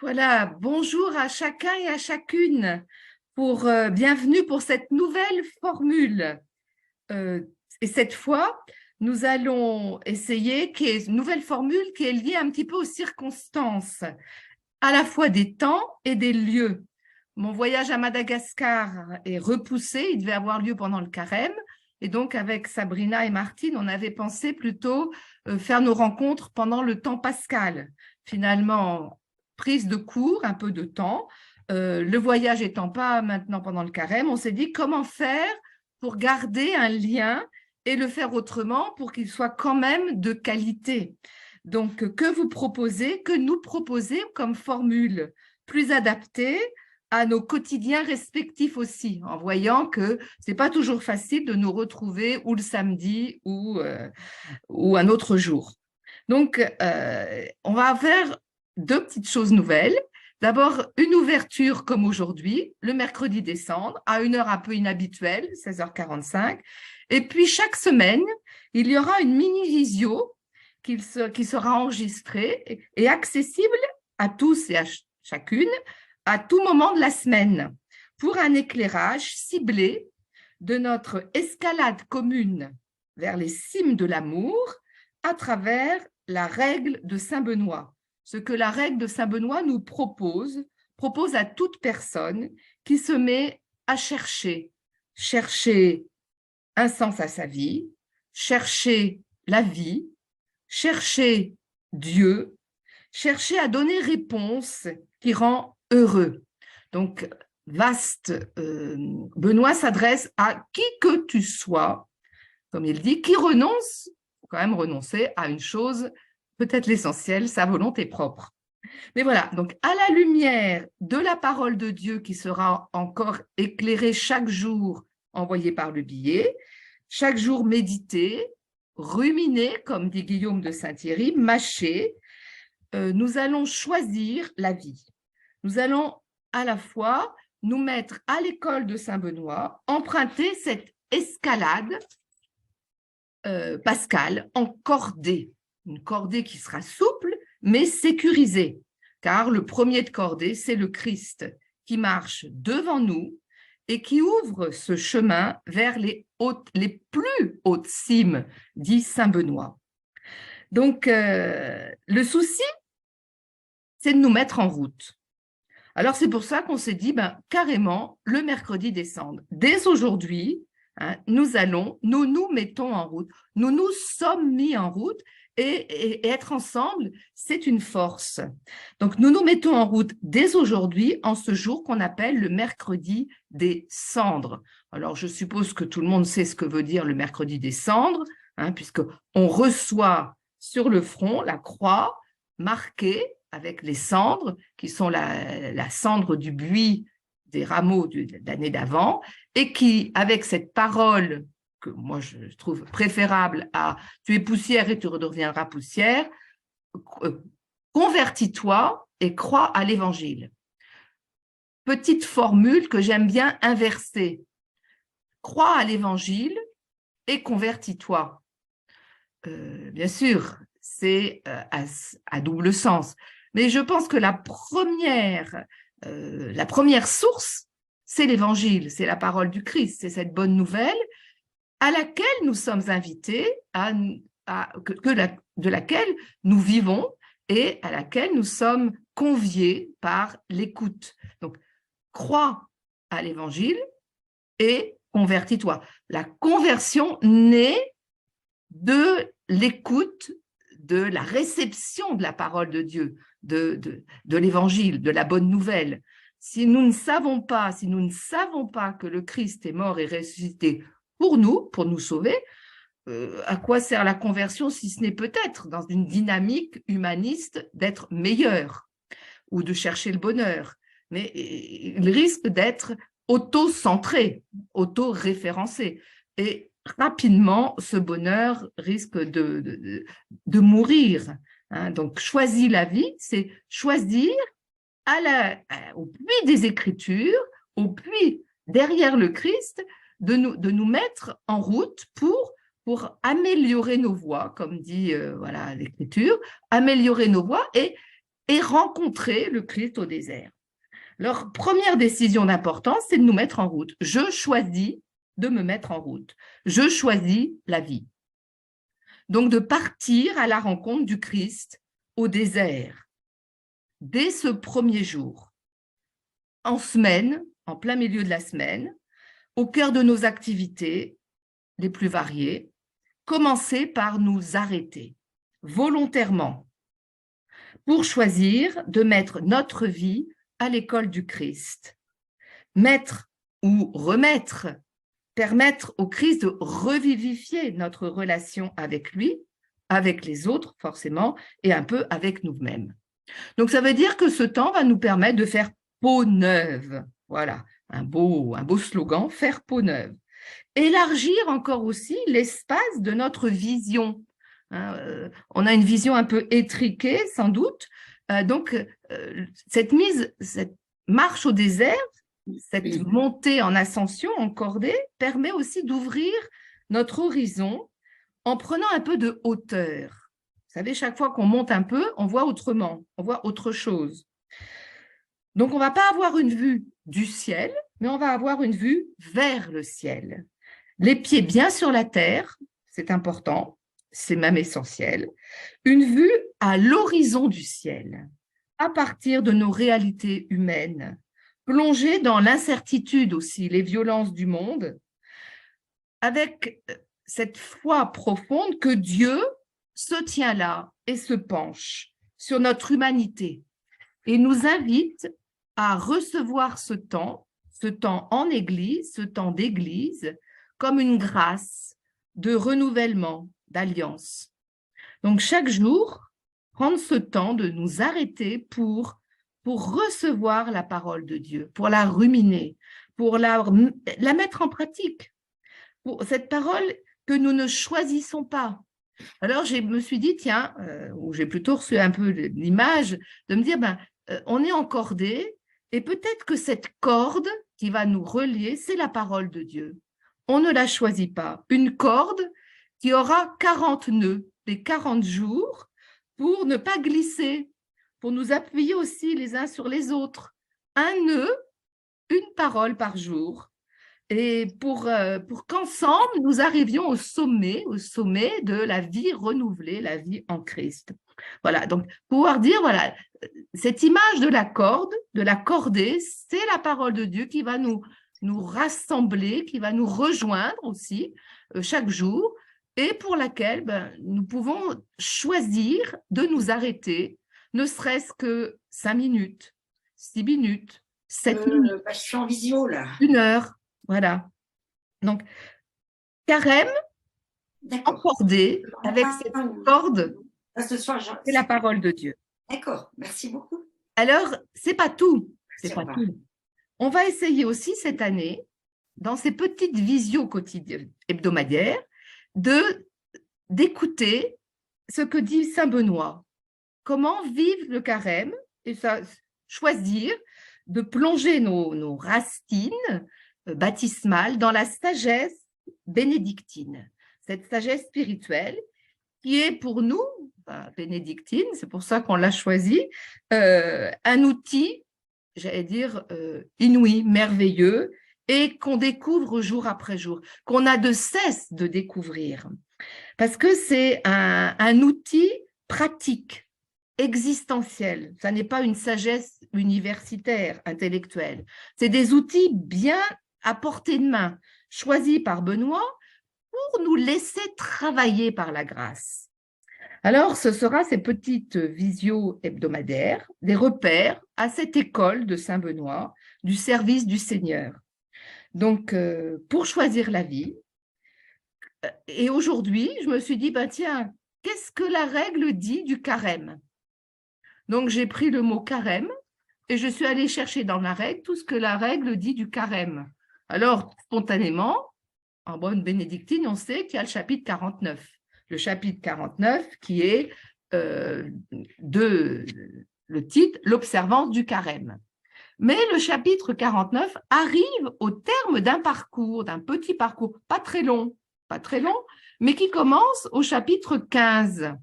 Voilà, bonjour à chacun et à chacune bienvenue pour cette nouvelle formule. Et cette fois, nous allons essayer une nouvelle formule qui est liée un petit peu aux circonstances, à la fois des temps et des lieux. Mon voyage à Madagascar est repoussé, il devait avoir lieu pendant le carême. Et donc, avec Sabrina et Martine, on avait pensé plutôt faire nos rencontres pendant le temps pascal. Finalement, prise de cours, un peu de temps. Le voyage étant pas maintenant pendant le carême, on s'est dit comment faire pour garder un lien et le faire autrement pour qu'il soit quand même de qualité. Donc, que vous proposez, que nous proposez comme formule plus adaptée à nos quotidiens respectifs aussi, en voyant que ce n'est pas toujours facile de nous retrouver ou le samedi ou un autre jour. Donc, on va faire deux petites choses nouvelles. D'abord, une ouverture comme aujourd'hui, le mercredi décembre, à une heure un peu inhabituelle, 16h45. Et puis, chaque semaine, il y aura une mini-visio qui sera enregistrée et accessible à tous et à chacune à tout moment de la semaine pour un éclairage ciblé de notre escalade commune vers les cimes de l'amour à travers la règle de Saint-Benoît. Ce que la règle de Saint-Benoît nous propose à toute personne qui se met à chercher un sens à sa vie, chercher la vie, chercher Dieu, chercher à donner réponse qui rend heureux. Donc, Benoît s'adresse à qui que tu sois, comme il dit, qui renonce, il faut quand même renoncer à une chose, peut-être l'essentiel, sa volonté propre. Mais voilà, donc à la lumière de la parole de Dieu qui sera encore éclairée chaque jour, envoyée par le billet, chaque jour méditer, ruminer, comme dit Guillaume de Saint-Thierry, mâcher, nous allons choisir la vie. Nous allons à la fois nous mettre à l'école de Saint-Benoît, emprunter cette escalade pascale en cordée, une cordée qui sera souple mais sécurisée, car le premier de cordée, c'est le Christ qui marche devant nous et qui ouvre ce chemin vers les plus hautes cimes, dit Saint-Benoît. Donc, le souci, c'est de nous mettre en route. Alors, c'est pour ça qu'on s'est dit, carrément, le mercredi décembre, dès aujourd'hui, nous nous mettons en route, nous nous sommes mis en route et être ensemble, c'est une force. Donc, nous nous mettons en route dès aujourd'hui, en ce jour qu'on appelle le mercredi des cendres. Alors, je suppose que tout le monde sait ce que veut dire le mercredi des cendres, puisqu'on reçoit sur le front la croix marquée avec les cendres, qui sont la cendre du buis des rameaux de l'année d'avant, et qui, avec cette parole que moi je trouve préférable à « tu es poussière et tu redeviendras poussière », convertis-toi et crois à l'évangile. Petite formule que j'aime bien inverser. Crois à l'évangile et convertis-toi. Bien sûr, c'est à double sens. Mais je pense que la première source, c'est l'évangile, c'est la parole du Christ, c'est cette bonne nouvelle à laquelle nous sommes invités, de laquelle nous vivons et à laquelle nous sommes conviés par l'écoute. Donc, crois à l'évangile et convertis-toi. La conversion naît de l'écoute, de la réception de la parole de Dieu, de l'évangile, de la bonne nouvelle. Si nous ne savons pas que le Christ est mort et ressuscité pour nous sauver, à quoi sert la conversion si ce n'est peut-être dans une dynamique humaniste d'être meilleur ou de chercher le bonheur, mais il risque d'être auto-centré, auto-référencé. Et rapidement, ce bonheur risque de mourir. Donc, choisir la vie, c'est choisir au puits des Écritures, au puits derrière le Christ, de nous mettre en route pour améliorer nos voies, comme dit l'Écriture, améliorer nos voies et et rencontrer le Christ au désert. Leur première décision d'importance, c'est de nous mettre en route. Je choisis de me mettre en route. Je choisis la vie. Donc, de partir à la rencontre du Christ au désert, dès ce premier jour, en semaine, en plein milieu de la semaine, au cœur de nos activités les plus variées, commencer par nous arrêter volontairement pour choisir de mettre notre vie à l'école du Christ. Mettre ou remettre, permettre au Christ de revivifier notre relation avec lui, avec les autres forcément, et un peu avec nous-mêmes. Donc ça veut dire que ce temps va nous permettre de faire peau neuve. Voilà, un beau slogan, faire peau neuve. Élargir encore aussi l'espace de notre vision. On a une vision un peu étriquée, sans doute. Donc, cette marche au désert, cette montée en ascension, en cordée, permet aussi d'ouvrir notre horizon en prenant un peu de hauteur. Vous savez, chaque fois qu'on monte un peu, on voit autrement, on voit autre chose. Donc, on ne va pas avoir une vue du ciel, mais on va avoir une vue vers le ciel. Les pieds bien sur la terre, c'est important, c'est même essentiel. Une vue à l'horizon du ciel, à partir de nos réalités humaines, plongée dans l'incertitude aussi, les violences du monde, avec cette foi profonde que Dieu se tient là et se penche sur notre humanité et nous invite à recevoir ce temps en Église, ce temps d'Église, comme une grâce de renouvellement, d'alliance. Donc, chaque jour, prendre ce temps de nous arrêter pour recevoir la parole de Dieu, pour la ruminer, pour la mettre en pratique. Pour cette parole que nous ne choisissons pas. Alors, je me suis dit, tiens, ou j'ai plutôt reçu un peu l'image de me dire, on est en cordée et peut-être que cette corde qui va nous relier, c'est la parole de Dieu. On ne la choisit pas. Une corde qui aura 40 nœuds, les 40 jours, pour ne pas glisser, pour nous appuyer aussi les uns sur les autres. Un nœud, une parole par jour. Et pour qu'ensemble, nous arrivions au sommet de la vie renouvelée, la vie en Christ. Voilà, donc pouvoir dire, voilà, cette image de la corde, de la cordée, c'est la parole de Dieu qui va nous rassembler, qui va nous rejoindre aussi chaque jour, et pour laquelle nous pouvons choisir de nous arrêter, ne serait-ce que 5 minutes, 6 minutes, 7 minutes. Je suis en visio, là. 1 heure. Voilà. Donc, carême, accordé avec cette corde, c'est la parole de Dieu. D'accord, merci beaucoup. Alors, c'est pas tout. C'est pas tout. On va essayer aussi cette année, dans ces petites visios quotidiennes, hebdomadaires, d'écouter ce que dit Saint Benoît. Comment vivre le carême et ça, choisir de plonger nos racines baptismale dans la sagesse bénédictine, cette sagesse spirituelle qui est pour nous, bénédictine, c'est pour ça qu'on l'a choisi, un outil, j'allais dire, inouï, merveilleux, et qu'on découvre jour après jour, qu'on a de cesse de découvrir, parce que c'est un outil pratique, existentiel, ça n'est pas une sagesse universitaire, intellectuelle, c'est des outils bien à portée de main, choisi par Benoît pour nous laisser travailler par la grâce. Alors, ce sera ces petites visios hebdomadaires, des repères à cette école de Saint-Benoît, du service du Seigneur. Donc, pour choisir la vie. Et aujourd'hui, je me suis dit, tiens, qu'est-ce que la règle dit du carême? Donc, j'ai pris le mot carême et je suis allée chercher dans la règle tout ce que la règle dit du carême. Alors, spontanément, en bonne bénédictine, on sait qu'il y a le chapitre 49. Le chapitre 49 qui est le titre « L'observance du carême ». Mais le chapitre 49 arrive au terme d'un parcours, d'un petit parcours, pas très long, mais qui commence au chapitre 15.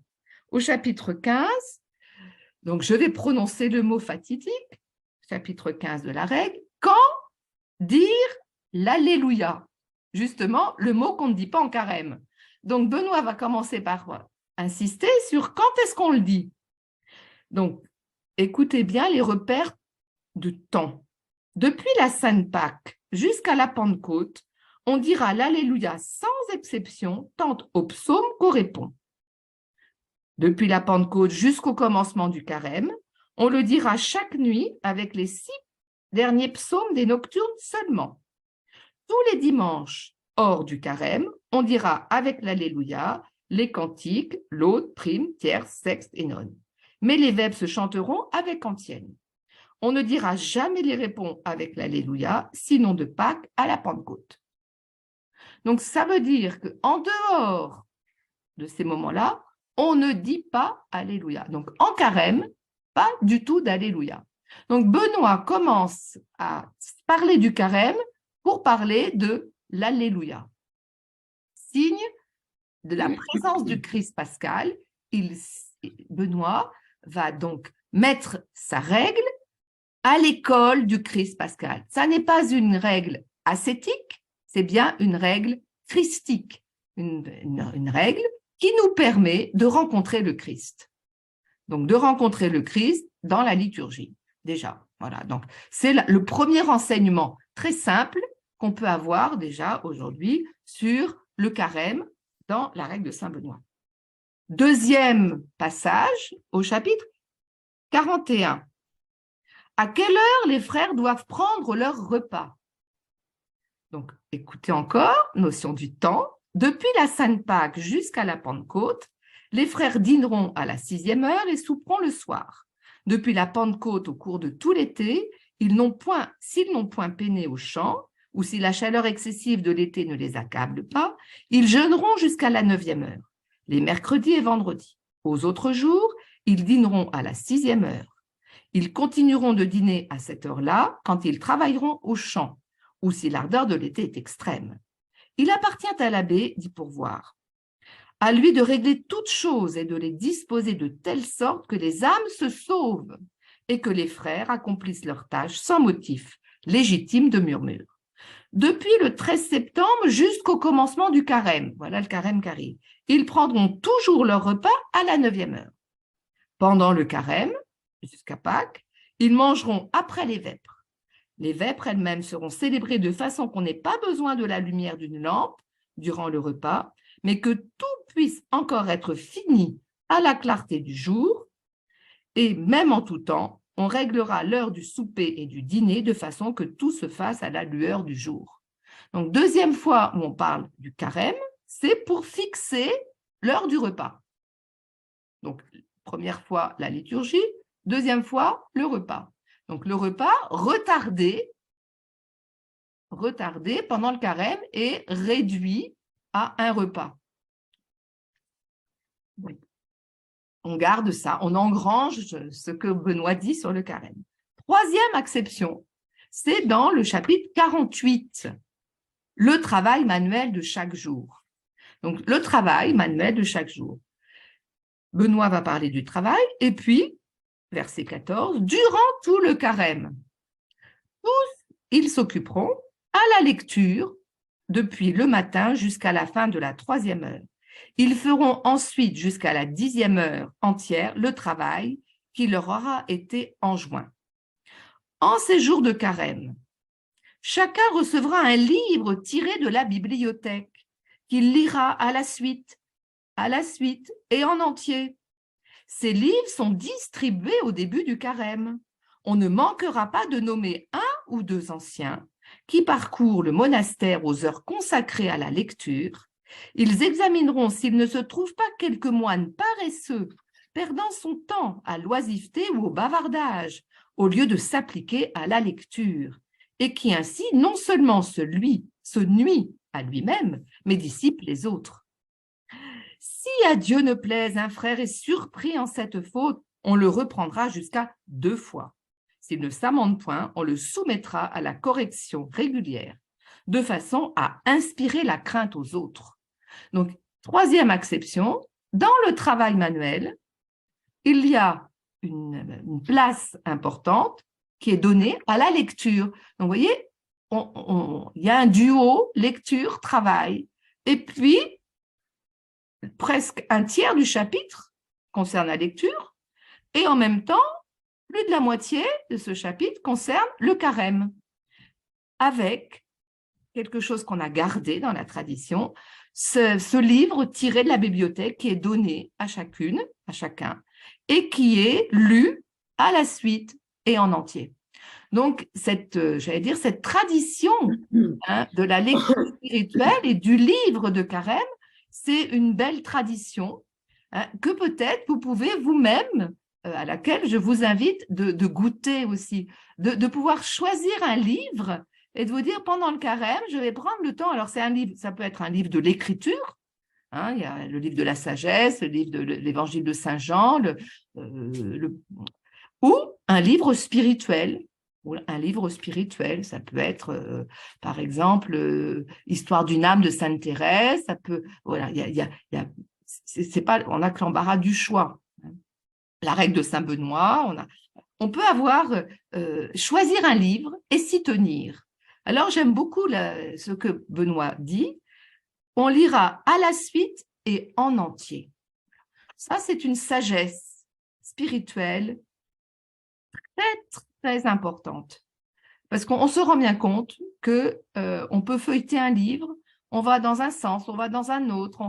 Au chapitre 15, Donc, je vais prononcer le mot fatidique, chapitre 15 de la règle. Quand dire l'Alléluia? Justement, le mot qu'on ne dit pas en carême. Donc, Benoît va commencer par insister sur quand est-ce qu'on le dit. Donc, écoutez bien les repères de temps. Depuis la Sainte Pâque jusqu'à la Pentecôte, on dira l'Alléluia sans exception, tant au psaume qu'au répond. Depuis la Pentecôte jusqu'au commencement du carême, on le dira chaque nuit avec les 6 derniers psaumes des nocturnes seulement. Tous les dimanches, hors du carême, on dira avec l'Alléluia les cantiques, laudes, primes, tierces, sextes et nonnes. Mais les vêpres se chanteront avec antiennes. On ne dira jamais les répons avec l'Alléluia, sinon de Pâques à la Pentecôte. Donc, ça veut dire qu'en dehors de ces moments-là, on ne dit pas Alléluia. Donc, en carême, pas du tout d'Alléluia. Donc, Benoît commence à parler du carême pour parler de l'Alléluia. Signe de la présence du Christ pascal, Benoît va donc mettre sa règle à l'école du Christ pascal. Ça n'est pas une règle ascétique, c'est bien une règle christique, une règle qui nous permet de rencontrer le Christ. Donc, de rencontrer le Christ dans la liturgie, déjà. Voilà, donc c'est le premier enseignement très simple qu'on peut avoir déjà aujourd'hui sur le carême dans la règle de Saint Benoît. Deuxième passage au chapitre 41. À quelle heure les frères doivent prendre leur repas? Donc, écoutez encore, notion du temps. Depuis la Sainte Pâque jusqu'à la Pentecôte, les frères dîneront à la 6e heure et souperont le soir. Depuis la Pentecôte au cours de tout l'été, s'ils n'ont point peiné au champ, ou si la chaleur excessive de l'été ne les accable pas, ils jeûneront jusqu'à la 9e heure, les mercredis et vendredis. Aux autres jours, ils dîneront à la 6e heure. Ils continueront de dîner à cette heure-là quand ils travailleront au champ, ou si l'ardeur de l'été est extrême. Il appartient à l'abbé d'y pourvoir. À lui de régler toutes choses et de les disposer de telle sorte que les âmes se sauvent et que les frères accomplissent leur tâche sans motif légitime de murmure. Depuis le 13 septembre jusqu'au commencement du carême, voilà le carême qui arrive, ils prendront toujours leur repas à la 9e heure. Pendant le carême, jusqu'à Pâques, ils mangeront après les vêpres. Les vêpres elles-mêmes seront célébrées de façon qu'on n'ait pas besoin de la lumière d'une lampe durant le repas, mais que tout puisse encore être fini à la clarté du jour, et même en tout temps, on réglera l'heure du souper et du dîner de façon que tout se fasse à la lueur du jour. Donc, deuxième fois où on parle du carême, c'est pour fixer l'heure du repas. Donc, première fois, la liturgie, deuxième fois, le repas. Donc, le repas retardé pendant le carême et réduit à un repas. Oui. On garde ça, on engrange ce que Benoît dit sur le carême. Troisième acception, c'est dans le chapitre 48, le travail manuel de chaque jour. Donc, le travail manuel de chaque jour. Benoît va parler du travail, et puis, verset 14, durant tout le carême, tous, ils s'occuperont à la lecture depuis le matin jusqu'à la fin de la 3e heure. Ils feront ensuite jusqu'à la 10e heure entière le travail qui leur aura été enjoint. En ces jours de carême, chacun recevra un livre tiré de la bibliothèque qu'il lira à la suite et en entier. Ces livres sont distribués au début du carême. On ne manquera pas de nommer 1 ou 2 anciens qui parcourent le monastère aux heures consacrées à la lecture. Ils examineront s'il ne se trouve pas quelque moine paresseux, perdant son temps à l'oisiveté ou au bavardage, au lieu de s'appliquer à la lecture, et qui ainsi non seulement se nuit à lui-même, mais dissipe les autres. Si à Dieu ne plaise, un frère est surpris en cette faute, on le reprendra jusqu'à 2 fois. S'il ne s'amende point, on le soumettra à la correction régulière, de façon à inspirer la crainte aux autres. Donc, troisième acception, dans le travail manuel, il y a une place importante qui est donnée à la lecture. Donc, vous voyez, il y a un duo lecture-travail. Et puis, presque un tiers du chapitre concerne la lecture, et en même temps, plus de la moitié de ce chapitre concerne le carême, avec quelque chose qu'on a gardé dans la tradition, ce livre tiré de la bibliothèque qui est donné à chacune, à chacun, et qui est lu à la suite et en entier. Donc, cette tradition de la lecture spirituelle et du livre de carême, c'est une belle tradition que peut-être vous pouvez vous-même, à laquelle je vous invite de goûter aussi, de pouvoir choisir un livre et de vous dire pendant le carême, je vais prendre le temps. Alors, c'est un livre, ça peut être un livre de l'écriture, il y a le livre de la sagesse, le livre de l'évangile de Saint Jean, ou un livre spirituel. Un livre spirituel, ça peut être, par exemple, Histoire d'une âme de Sainte Thérèse. Ça peut, voilà, c'est pas, on n'a que l'embarras du choix. La règle de Saint Benoît, on peut choisir un livre et s'y tenir. Alors, j'aime beaucoup ce que Benoît dit. On lira à la suite et en entier. Ça, c'est une sagesse spirituelle très, très importante. Parce qu'on se rend bien compte qu'on peut feuilleter un livre, on va dans un sens, on va dans un autre,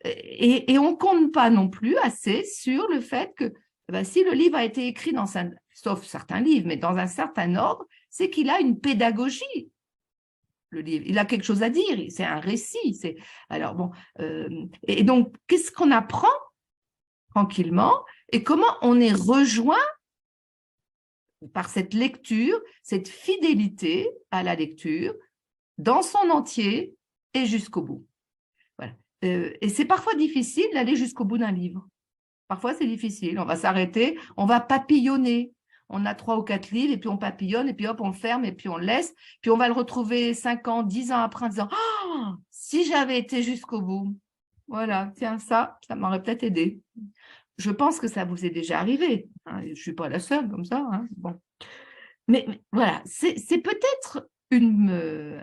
et on ne compte pas non plus assez sur le fait que si le livre a été écrit sauf certains livres, mais dans un certain ordre, c'est qu'il a une pédagogie. Le livre, il a quelque chose à dire, c'est un récit. Alors bon, et donc qu'est-ce qu'on apprend tranquillement et comment on est rejoint par cette lecture, cette fidélité à la lecture dans son entier et jusqu'au bout. Voilà. Et c'est parfois difficile d'aller jusqu'au bout d'un livre. Parfois, c'est difficile. On va s'arrêter, on va papillonner. On a 3 ou 4 livres et puis on papillonne et puis hop, on le ferme et puis on le laisse. Puis on va le retrouver 5 ans, 10 ans après en disant « Oh, si j'avais été jusqu'au bout. » Voilà, tiens, ça m'aurait peut-être aidé. Je pense que ça vous est déjà arrivé. Je ne suis pas la seule comme ça. Bon. Mais voilà, c'est peut-être une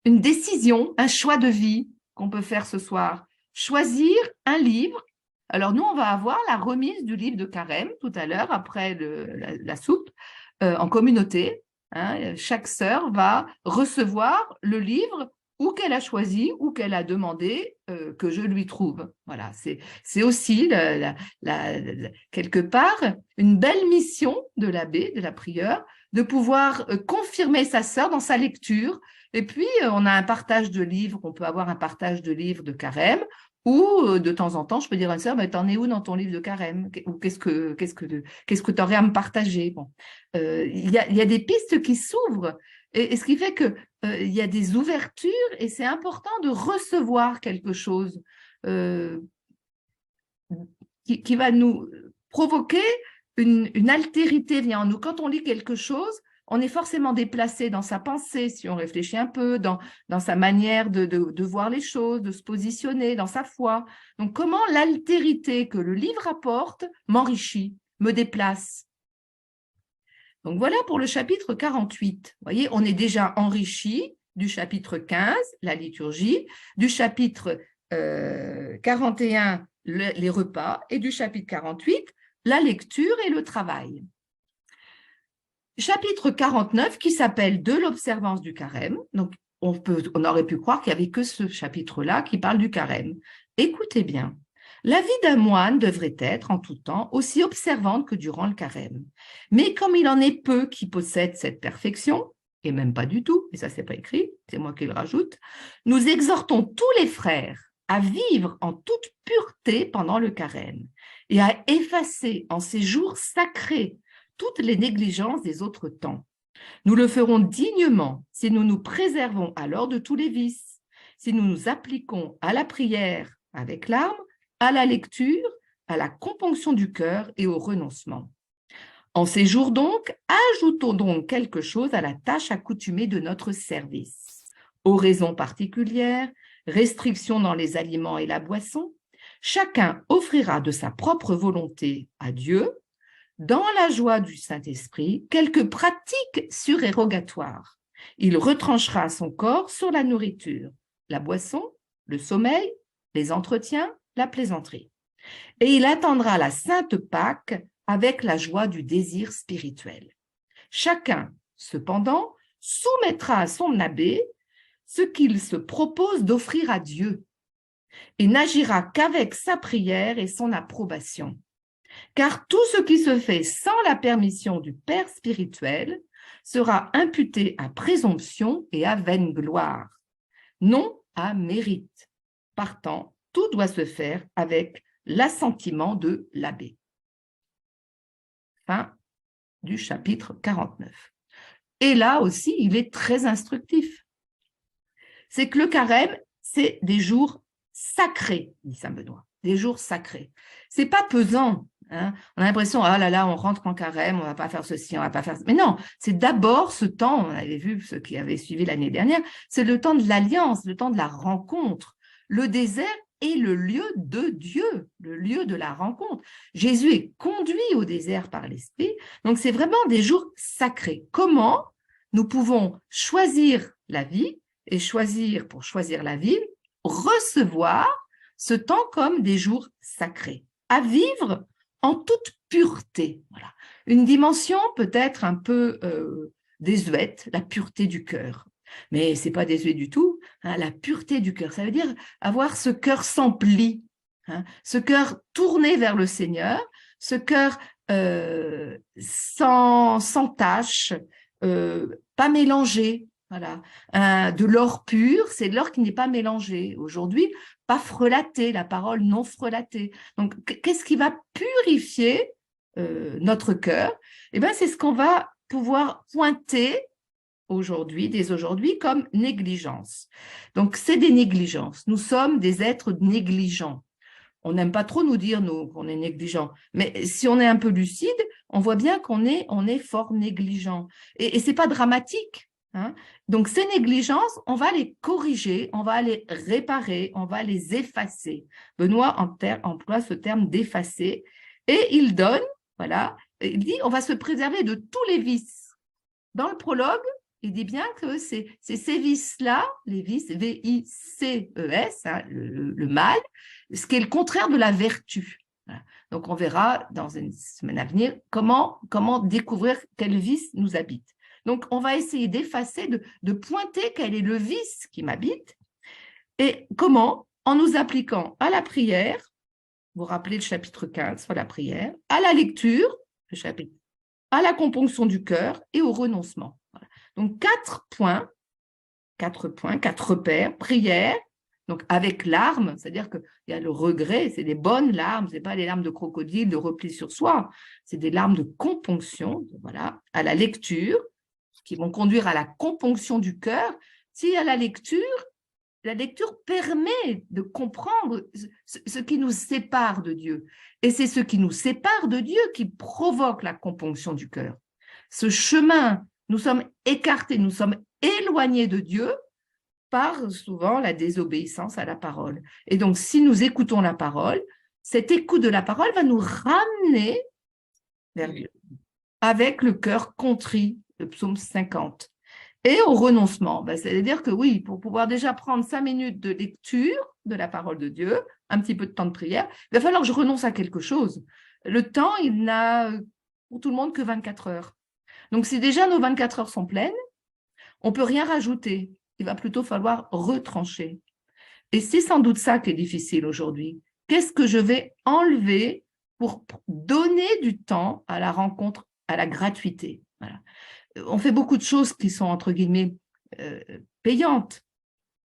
décision, un choix de vie qu'on peut faire ce soir. Choisir un livre. Alors nous, on va avoir la remise du livre de carême tout à l'heure, après la soupe, en communauté. Chaque sœur va recevoir le livre ou qu'elle a choisi ou qu'elle a demandé que je lui trouve. Voilà, c'est aussi quelque part une belle mission de l'abbé, de la prieure, de pouvoir confirmer sa sœur dans sa lecture. Et puis, on a un partage de livres, on peut avoir un partage de livres de carême, ou de temps en temps, je peux dire à une sœur, mais t'en es où dans ton livre de carême? Ou qu'est-ce que tu aurais à me partager? Bon, il y a des pistes qui s'ouvrent, et ce qui fait que il y a des ouvertures, et c'est important de recevoir quelque chose qui va nous provoquer une altérité vient en nous. Quand on lit quelque chose, on est forcément déplacé dans sa pensée, si on réfléchit un peu, dans sa manière de voir les choses, de se positionner, dans sa foi. Donc, comment l'altérité que le livre apporte m'enrichit, me déplace. Donc, voilà pour le chapitre 48. Vous voyez, on est déjà enrichi du chapitre 15, la liturgie, du chapitre 41, les repas, et du chapitre 48, la lecture et le travail. Chapitre 49 qui s'appelle « De l'observance du carême ». Donc, on aurait pu croire qu'il n'y avait que ce chapitre-là qui parle du carême. Écoutez bien. La vie d'un moine devrait être, en tout temps, aussi observante que durant le carême. Mais comme il en est peu qui possèdent cette perfection, et même pas du tout, et ça c'est pas écrit, c'est moi qui le rajoute, nous exhortons tous les frères à vivre en toute pureté pendant le carême et à effacer en ces jours sacrés toutes les négligences des autres temps. Nous le ferons dignement si nous nous préservons alors de tous les vices, si nous nous appliquons à la prière avec larmes, à la lecture, à la componction du cœur et au renoncement. En ces jours donc, ajoutons donc quelque chose à la tâche accoutumée de notre service. Oraison particulière, restrictions dans les aliments et la boisson, Chacun offrira de sa propre volonté à Dieu, dans la joie du Saint-Esprit, quelques pratiques surérogatoires. Il retranchera son corps sur la nourriture, la boisson, le sommeil, les entretiens, la plaisanterie. Et il attendra la Sainte Pâque avec la joie du désir spirituel. Chacun, cependant, soumettra à son abbé ce qu'il se propose d'offrir à Dieu et n'agira qu'avec sa prière et son approbation. Car tout ce qui se fait sans la permission du Père spirituel sera imputé à présomption et à vaine gloire, non à mérite. Partant, tout doit se faire avec l'assentiment de l'abbé. Fin du chapitre 49. Et là aussi, il est très instructif. C'est que le carême, c'est des jours sacrés, dit saint Benoît, des jours sacrés. C'est pas pesant. Hein. On a l'impression, ah là là, on rentre en carême, on va pas faire ceci, on va pas faire ça. Mais non, c'est d'abord ce temps, on avait vu ceux qui avaient suivi l'année dernière, c'est le temps de l'alliance, le temps de la rencontre. Le désert est le lieu de Dieu, le lieu de la rencontre. Jésus est conduit au désert par l'Esprit, donc c'est vraiment des jours sacrés. Comment nous pouvons choisir la vie et choisir, pour choisir la vie, recevoir ce temps comme des jours sacrés, à vivre en toute pureté. Voilà. Une dimension peut-être un peu désuète, la pureté du cœur. Mais ce n'est pas désuet du tout. Hein, la pureté du cœur, ça veut dire avoir ce cœur sans pli, hein, ce cœur tourné vers le Seigneur, ce cœur sans tache, pas mélangé. Voilà. De l'or pur, c'est de l'or qui n'est pas mélangé. Aujourd'hui, pas frelaté, la parole non frelatée. Donc, qu'est-ce qui va purifier notre cœur? Eh bien, c'est ce qu'on va pouvoir pointer aujourd'hui, dès aujourd'hui, comme négligence. Donc, c'est des négligences. Nous sommes des êtres négligents. On n'aime pas trop nous dire qu'on est négligent, mais si on est un peu lucide, on voit bien qu'on est fort négligent. Et ce n'est pas dramatique. Hein. Donc, ces négligences, on va les corriger, on va les réparer, on va les effacer. Benoît emploie ce terme d'effacer et il donne, voilà, il dit on va se préserver de tous les vices. Dans le prologue, il dit bien que c'est ces vices-là, les vices, V-I-C-E-S, hein, le mal, ce qui est le contraire de la vertu. Voilà. Donc, on verra dans une semaine à venir comment découvrir quel vice nous habite. Donc, on va essayer d'effacer, de pointer quel est le vice qui m'habite. Et comment? En nous appliquant à la prière, vous vous rappelez le chapitre 15 sur la prière, à la lecture, le chapitre, à la componction du cœur et au renoncement. Voilà. Donc, 4 points, 4 repères, prière, donc avec larmes, c'est-à-dire qu'il y a le regret, c'est des bonnes larmes, ce n'est pas des larmes de crocodile, de repli sur soi, c'est des larmes de componction, voilà, à la lecture, qui vont conduire à la componction du cœur. Si à la lecture permet de comprendre ce qui nous sépare de Dieu. Et c'est ce qui nous sépare de Dieu qui provoque la componction du cœur. Ce chemin, nous sommes écartés, nous sommes éloignés de Dieu par souvent la désobéissance à la parole. Et donc, si nous écoutons la parole, cette écoute de la parole va nous ramener vers Dieu, avec le cœur contrit, le psaume 50. Et au renoncement, c'est-à-dire que oui, pour pouvoir déjà prendre 5 minutes de lecture de la parole de Dieu, un petit peu de temps de prière, il va falloir que je renonce à quelque chose. Le temps, il n'a pour tout le monde que 24 heures. Donc, si déjà nos 24 heures sont pleines, on ne peut rien rajouter. Il va plutôt falloir retrancher. Et c'est sans doute ça qui est difficile aujourd'hui. Qu'est-ce que je vais enlever pour donner du temps à la rencontre, à la gratuité? Voilà. On fait beaucoup de choses qui sont, entre guillemets, payantes,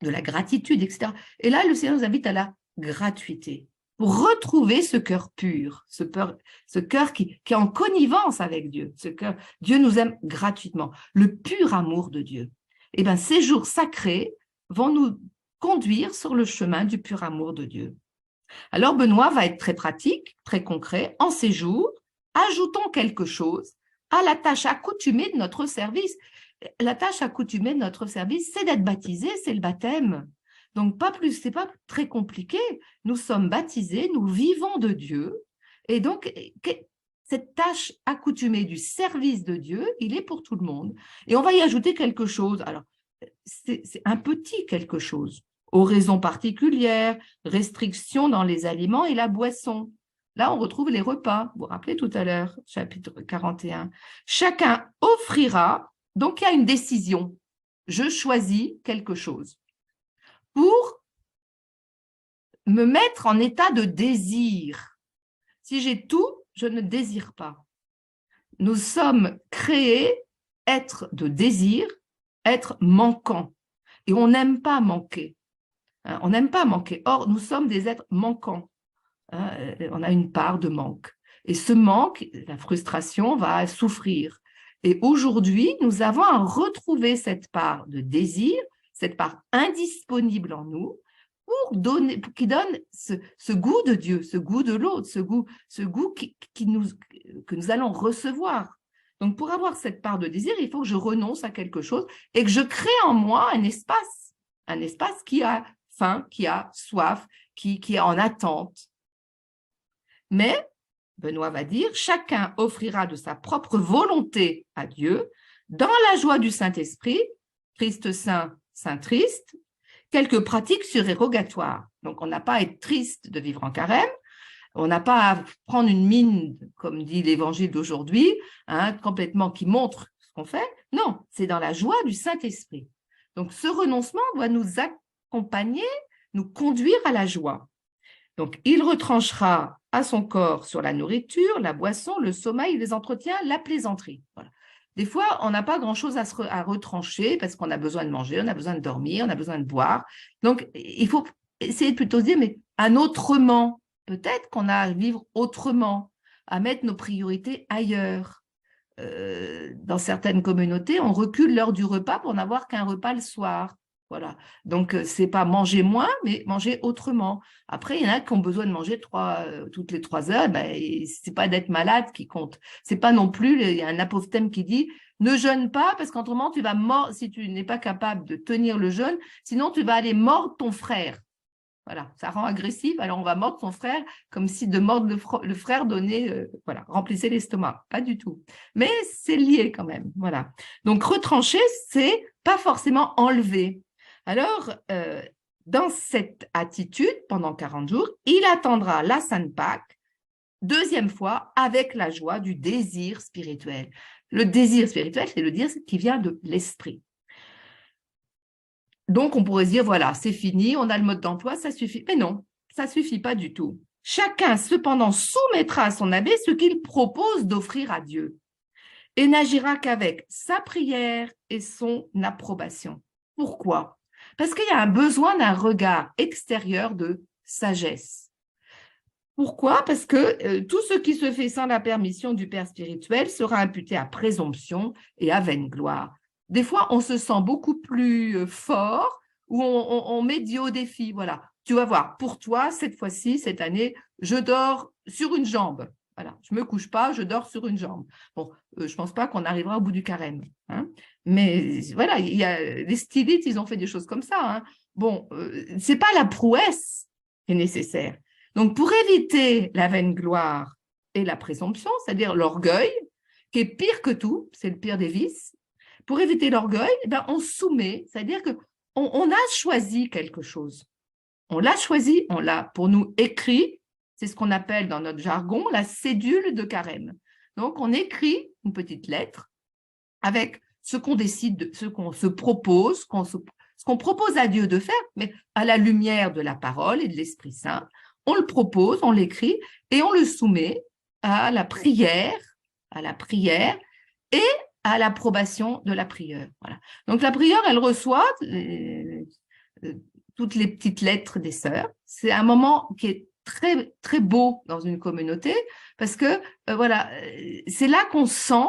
de la gratitude, etc. Et là, le Seigneur nous invite à la gratuité, pour retrouver ce cœur pur, ce cœur qui est en connivence avec Dieu, ce cœur, Dieu nous aime gratuitement, le pur amour de Dieu. Eh bien, ces jours sacrés vont nous conduire sur le chemin du pur amour de Dieu. Alors, Benoît va être très pratique, très concret. En ces jours, ajoutons quelque chose à la tâche accoutumée de notre service. La tâche accoutumée de notre service, c'est d'être baptisé, c'est le baptême. Donc, pas plus, c'est pas très compliqué. Nous sommes baptisés, nous vivons de Dieu. Et donc, cette tâche accoutumée du service de Dieu, il est pour tout le monde. Et on va y ajouter quelque chose. Alors, c'est un petit quelque chose. Oraison particulière, restrictions dans les aliments et la boisson. Là, on retrouve les repas. Vous vous rappelez tout à l'heure, chapitre 41. Chacun offrira, donc il y a une décision. Je choisis quelque chose pour me mettre en état de désir. Si j'ai tout, je ne désire pas. Nous sommes créés être de désir, être manquant. Et on n'aime pas manquer. On n'aime pas manquer. Or, nous sommes des êtres manquants. On a une part de manque. Et ce manque, la frustration va souffrir. Et aujourd'hui, nous avons à retrouver cette part de désir, cette part indisponible en nous, pour qui donne ce goût de Dieu, ce goût de l'autre, ce goût que nous allons recevoir. Donc, pour avoir cette part de désir, il faut que je renonce à quelque chose et que je crée en moi un espace qui a faim, qui a soif, qui est en attente. Mais, Benoît va dire, chacun offrira de sa propre volonté à Dieu, dans la joie du Saint-Esprit, Christ saint, saint triste, quelques pratiques surérogatoires. Donc, on n'a pas à être triste de vivre en carême, on n'a pas à prendre une mine, comme dit l'évangile d'aujourd'hui, complètement qui montre ce qu'on fait. Non, c'est dans la joie du Saint-Esprit. Donc, ce renoncement doit nous accompagner, nous conduire à la joie. Donc, il retranchera à son corps sur la nourriture, la boisson, le sommeil, les entretiens, la plaisanterie. Voilà. Des fois, on n'a pas grand-chose à retrancher parce qu'on a besoin de manger, on a besoin de dormir, on a besoin de boire. Donc, il faut essayer de plutôt se dire, mais un autrement, peut-être qu'on a à vivre autrement, à mettre nos priorités ailleurs. Dans certaines communautés, on recule l'heure du repas pour n'avoir qu'un repas le soir. Voilà. Donc, c'est pas manger moins, mais manger autrement. Après, il y en a qui ont besoin de manger toutes les 3 heures. Ben, c'est pas d'être malade qui compte. C'est pas non plus, il y a un apophthegme qui dit, ne jeûne pas parce qu'autrement, tu vas mordre, si tu n'es pas capable de tenir le jeûne, sinon tu vas aller mordre ton frère. Voilà, ça rend agressif, alors on va mordre son frère comme si de mordre le frère donnait, remplissait l'estomac. Pas du tout. Mais c'est lié quand même, voilà. Donc, retrancher, c'est pas forcément enlever. Alors, dans cette attitude, pendant 40 jours, il attendra la Sainte Pâque, deuxième fois, avec la joie du désir spirituel. Le désir spirituel, c'est le désir qui vient de l'esprit. Donc, on pourrait se dire, voilà, c'est fini, on a le mode d'emploi, ça suffit. Mais non, ça ne suffit pas du tout. Chacun, cependant, soumettra à son abbé ce qu'il propose d'offrir à Dieu et n'agira qu'avec sa prière et son approbation. Pourquoi? Parce qu'il y a un besoin d'un regard extérieur de sagesse. Pourquoi? Parce que tout ce qui se fait sans la permission du Père spirituel sera imputé à présomption et à vaine gloire. Des fois, on se sent beaucoup plus fort ou on met Dieu au défi. Voilà, tu vas voir, pour toi, cette fois-ci, cette année, je dors sur une jambe. Voilà, je ne me couche pas, je dors sur une jambe. Bon, je ne pense pas qu'on arrivera au bout du carême. Mais voilà, il y a, les stylistes, ils ont fait des choses comme ça. Bon, ce n'est pas la prouesse qui est nécessaire. Donc, pour éviter la vaine gloire et la présomption, c'est-à-dire l'orgueil, qui est pire que tout, c'est le pire des vices, pour éviter l'orgueil, on soumet, c'est-à-dire qu'on a choisi quelque chose. On l'a choisi, on l'a pour nous écrit, c'est ce qu'on appelle dans notre jargon la cédule de carême. Donc, on écrit une petite lettre avec ce qu'on décide, ce qu'on se propose, ce qu'on propose à Dieu de faire, mais à la lumière de la parole et de l'Esprit Saint. On le propose, on l'écrit et on le soumet à la prière et à l'approbation de la prieure. Voilà. Donc, la prieure, elle reçoit toutes les petites lettres des sœurs. C'est un moment qui est très, très beau dans une communauté parce que, voilà, c'est là qu'on sent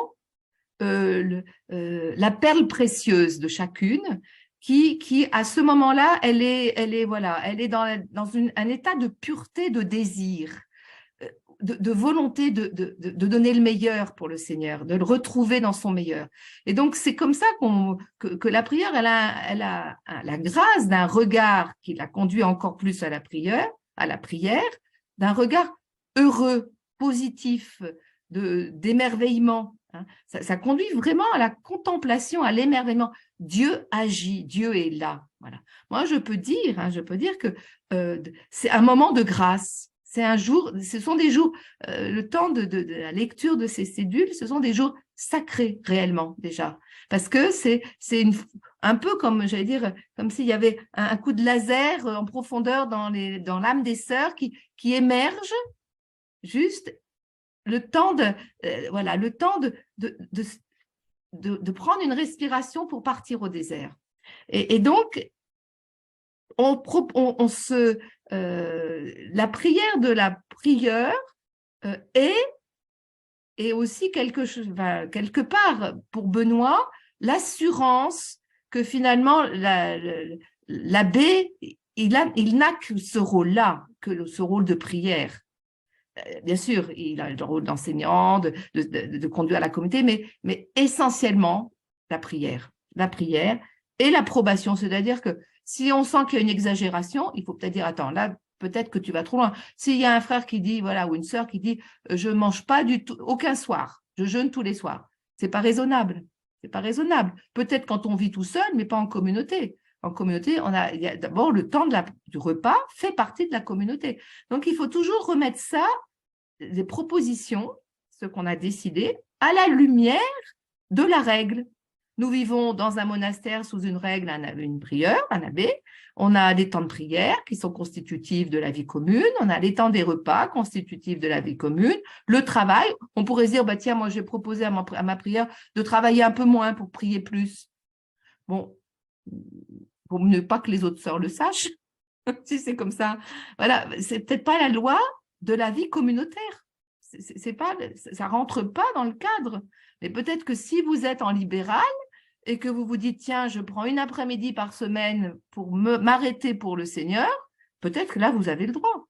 la perle précieuse de chacune qui à ce moment-là, elle est dans un état de pureté, de désir. de volonté de donner le meilleur pour le Seigneur, de le retrouver dans son meilleur. Et donc, c'est comme ça que la prière, elle a la grâce d'un regard qui la conduit encore plus à la prière, d'un regard heureux, positif, d'émerveillement. Hein. Ça conduit vraiment à la contemplation, à l'émerveillement. Dieu agit, Dieu est là. Voilà. Moi, je peux dire que c'est un moment de grâce. Ce sont des jours, le temps de la lecture de ces cédules, ce sont des jours sacrés réellement déjà, parce que c'est un peu comme, j'allais dire, comme s'il y avait un coup de laser en profondeur dans l'âme des sœurs qui émerge juste le temps de prendre une respiration pour partir au désert. Et donc, la prière de la prieure est aussi quelque part pour Benoît l'assurance que finalement l'abbé il n'a que ce rôle-là, ce rôle de prière. Bien sûr, il a le rôle d'enseignant, de conduire la communauté, mais essentiellement la prière et l'approbation, c'est-à-dire que si on sent qu'il y a une exagération, il faut peut-être dire, attends, là, peut-être que tu vas trop loin. S'il y a un frère qui dit, voilà, ou une sœur qui dit, je mange pas du tout, aucun soir, je jeûne tous les soirs, c'est pas raisonnable. C'est pas raisonnable. Peut-être quand on vit tout seul, mais pas en communauté. En communauté, il y a d'abord le temps du repas fait partie de la communauté. Donc, il faut toujours remettre ça, des propositions, ce qu'on a décidé, à la lumière de la règle. Nous vivons dans un monastère sous une règle, une prieure, un abbé. On a des temps de prière qui sont constitutifs de la vie commune. On a les temps des repas constitutifs de la vie commune. Le travail, on pourrait se dire, bah, tiens, moi, j'ai proposé à ma prière de travailler un peu moins pour prier plus. Bon, vaut mieux pas que les autres sœurs le sachent, si c'est comme ça. Voilà, c'est peut-être pas la loi de la vie communautaire. Ça rentre pas dans le cadre. Mais peut-être que si vous êtes en libéral et que vous vous dites, tiens, je prends une après-midi par semaine pour m'arrêter pour le Seigneur, peut-être que là, vous avez le droit.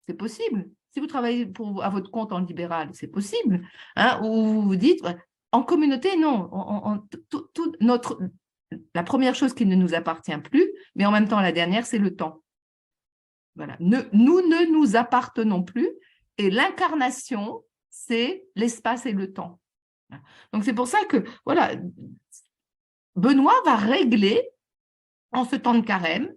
C'est possible. Si vous travaillez à votre compte en libéral, c'est possible. Hein, ou vous vous dites, en communauté, non. La première chose qui ne nous appartient plus, mais en même temps, la dernière, c'est le temps. Voilà. Nous ne nous appartenons plus et l'incarnation, c'est l'espace et le temps. Donc, c'est pour ça que, voilà, Benoît va régler, en ce temps de carême,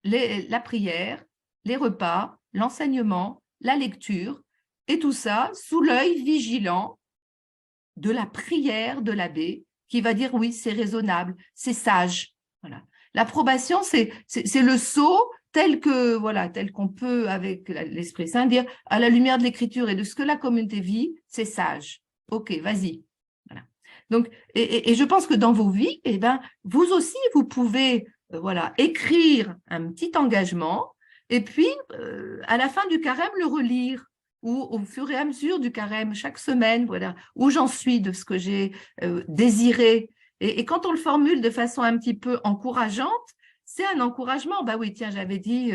la prière, les repas, l'enseignement, la lecture, et tout ça sous l'œil vigilant de la prière de l'abbé, qui va dire, oui, c'est raisonnable, c'est sage. Voilà. L'approbation, c'est le sceau tel qu'on peut, avec l'Esprit Saint, dire, à la lumière de l'Écriture et de ce que la communauté vit, c'est sage. OK, vas-y. Voilà. Donc, et je pense que dans vos vies, eh ben, vous aussi, vous pouvez écrire un petit engagement et puis, à la fin du carême, le relire ou au fur et à mesure du carême, chaque semaine, voilà, où j'en suis de ce que j'ai désiré. Et quand on le formule de façon un petit peu encourageante, c'est un encouragement. Bah oui, tiens, j'avais dit,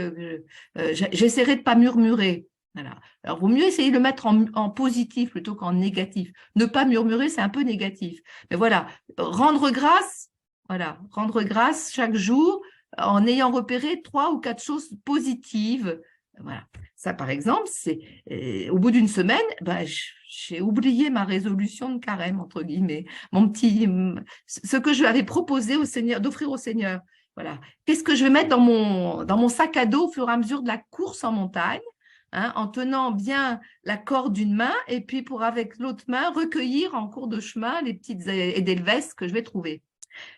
j'essaierai de pas murmurer. Voilà. Alors, vaut mieux essayer de le mettre en positif plutôt qu'en négatif. Ne pas murmurer, c'est un peu négatif. Mais voilà, rendre grâce chaque jour en ayant repéré 3 ou 4 choses positives. Voilà. Ça, par exemple, c'est au bout d'une semaine, j'ai oublié ma résolution de carême, entre guillemets, ce que je lui avais proposé au Seigneur, d'offrir au Seigneur. Voilà. Qu'est-ce que je vais mettre dans mon sac à dos au fur et à mesure de la course en montagne? Hein, en tenant bien la corde d'une main et puis pour avec l'autre main recueillir en cours de chemin les petites édelweiss que je vais trouver.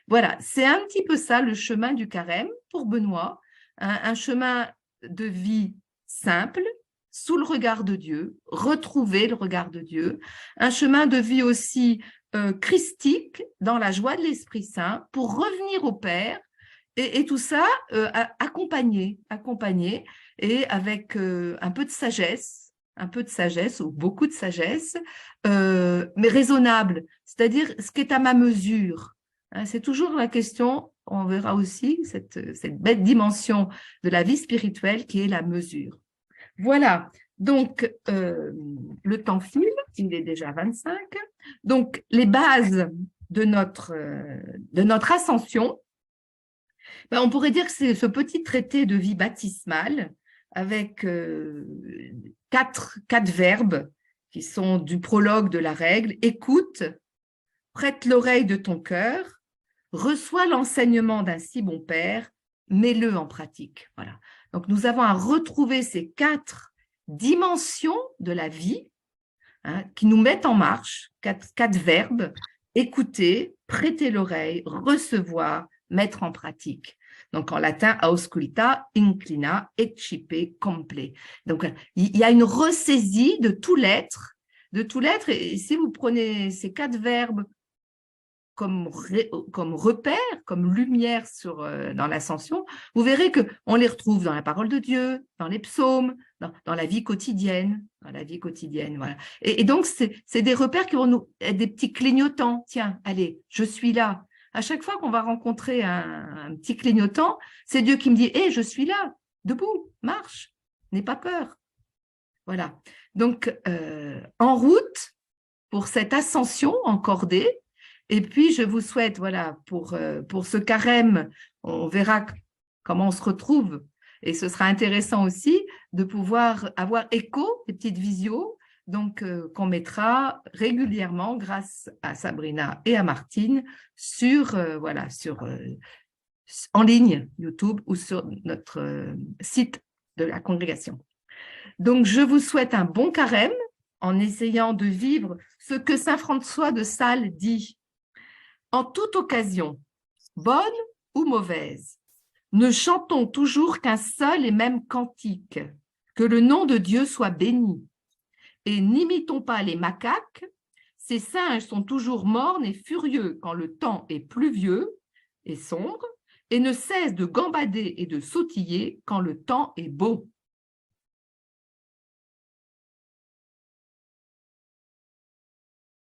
Voilà, c'est un petit peu ça le chemin du carême pour Benoît, un chemin de vie simple, sous le regard de Dieu, retrouver le regard de Dieu, un chemin de vie aussi christique dans la joie de l'Esprit Saint pour revenir au Père et tout ça accompagné et avec un peu de sagesse ou beaucoup de sagesse, mais raisonnable, c'est-à-dire ce qui est à ma mesure. Hein, c'est toujours la question, on verra aussi cette belle dimension de la vie spirituelle qui est la mesure. Voilà, Donc, le temps file, il est déjà 25. Donc, les bases de notre ascension, ben, on pourrait dire que c'est ce petit traité de vie baptismale avec quatre verbes qui sont du prologue de la règle. Écoute, prête l'oreille de ton cœur, reçois l'enseignement d'un si bon père, mets-le en pratique. Voilà. Donc, nous avons à retrouver ces 4 dimensions de la vie qui nous mettent en marche, 4 verbes, écouter, prêter l'oreille, recevoir, mettre en pratique. Donc, en latin, ausculta, inclina, excipe, comple. Donc, il y a une ressaisie de tout l'être, et si vous prenez ces 4 verbes comme repère, comme lumière dans l'ascension, vous verrez qu'on les retrouve dans la parole de Dieu, dans les psaumes, dans la vie quotidienne, voilà. Et donc, c'est des repères qui vont nous être des petits clignotants. Tiens, allez, je suis là. À chaque fois qu'on va rencontrer un petit clignotant, c'est Dieu qui me dit, hé, je suis là, debout, marche, n'aie pas peur. Voilà. Donc, en route pour cette ascension encordée. Et puis, je vous souhaite, voilà, pour ce carême, on verra comment on se retrouve. Et ce sera intéressant aussi de pouvoir avoir écho, des petites visios, donc qu'on mettra régulièrement grâce à Sabrina et à Martine en ligne, YouTube ou sur notre site de la congrégation. Donc, je vous souhaite un bon carême en essayant de vivre ce que saint François de Sales dit. En toute occasion, bonne ou mauvaise, ne chantons toujours qu'un seul et même cantique, que le nom de Dieu soit béni. Et n'imitons pas les macaques, ces singes sont toujours mornes et furieux quand le temps est pluvieux et sombre, et ne cessent de gambader et de sautiller quand le temps est beau.